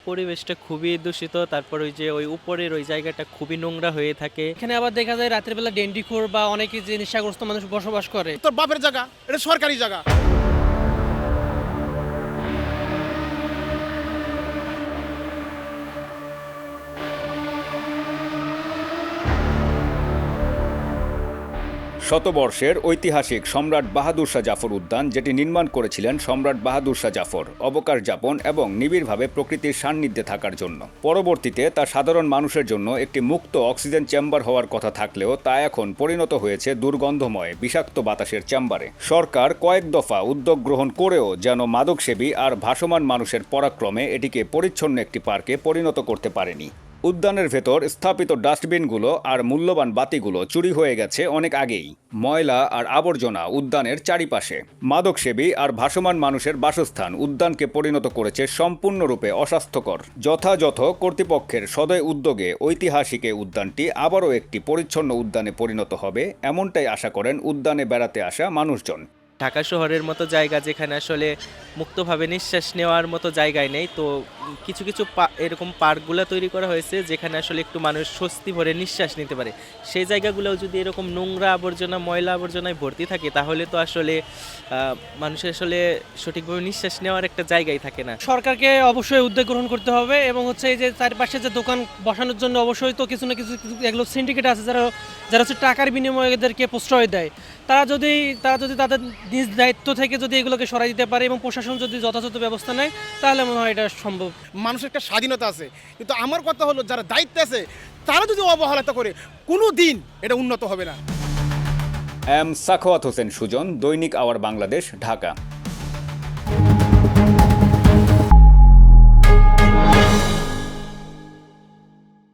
পরিবেশটা খুবই দূষিত। তারপর ওই যে ওই উপরের ওই জায়গাটা খুবই নোংরা হয়ে থাকে। এখানে আবার দেখা যায় রাতের বেলা ডেন্ডিখোর বা অনেকে যে নেশাগ্রস্ত মানুষ বসবাস করে। তোর বাপের জায়গা, এটা সরকারি জায়গা। শতবর্ষের ঐতিহাসিক সম্রাট বাহাদুর শাহ জাফর উদ্যান, যেটি নির্মাণ করেছিলেন সম্রাট বাহাদুর শাহ জাফর অবকাশ যাপন এবং নিবিড়ভাবে প্রকৃতির সান্নিধ্যে থাকার জন্য। পরবর্তীতে তা সাধারণ মানুষের জন্য একটি মুক্ত অক্সিজেন চেম্বার হওয়ার কথা থাকলেও তা এখন পরিণত হয়েছে দুর্গন্ধময় বিষাক্ত বাতাসের চেম্বারে। সরকার কয়েক দফা উদ্যোগ গ্রহণ করেও যেন মাদকসেবী আর ভাসমান মানুষের পরাক্রমে এটিকে পরিচ্ছন্ন একটি পার্কে পরিণত করতে পারেনি। উদ্যানের ভেতর স্থাপিত ডাস্টবিনগুলো আর মূল্যবান বাতিগুলো চুরি হয়ে গেছে অনেক আগেই। ময়লা আর আবর্জনা উদ্যানের চারিপাশে। মাদকসেবী আর ভাসমান মানুষের বাসস্থান উদ্যানকে পরিণত করেছে সম্পূর্ণরূপে অস্বাস্থ্যকর। যথাযথ কর্তৃপক্ষের সদয় উদ্যোগে ঐতিহাসিক এই উদ্যানটি আবারও একটি পরিচ্ছন্ন উদ্যানে পরিণত হবে, এমনটাই আশা করেন উদ্যানে বেড়াতে আসা মানুষজন। ঢাকা শহরের মতো জায়গা যেখানে আসলে মুক্তভাবে নিঃশ্বাস নেওয়ার মতো জায়গায় নেই, তো কিছু কিছু এরকম পার্কগুলো তৈরি করা হয়েছে যেখানে আসলে একটু মানুষ স্বস্তি ভরে নিঃশ্বাস নিতে পারে। সেই জায়গাগুলোও যদি এরকম নোংরা আবর্জনা ময়লা আবর্জনায় ভর্তি থাকে তাহলে তো আসলে মানুষের আসলে সঠিকভাবে নিঃশ্বাস নেওয়ার একটা জায়গায় থাকে না। সরকারকে অবশ্যই উদ্যোগ গ্রহণ করতে হবে এবং হচ্ছে এই যে চারপাশে যে দোকান বসানোর জন্য অবশ্যই তো কিছু না কিছু এগুলো সিন্ডিকেট আছে যারা যারা হচ্ছে টাকার বিনিময়ে এদেরকে প্রশ্রয় দেয়। তারা যদি তাদের নিজ দায়িত্ব থেকে যদি এগুলোকে সরাই দিতে পারে এবং প্রশাসন যদি যথাযথ ব্যবস্থা নেয় তাহলে মনে হয় এটা সম্ভব। মানুষের একটা স্বাধীনতা আছে, কিন্তু আমার কথা হলো যারা দায়িত্বে আছে তারা যদি অবহেলা করে কোনো দিন এটা উন্নত হবে না। সাখাওয়াত হোসেন সুজন, দৈনিক আওয়ার বাংলাদেশ, ঢাকা।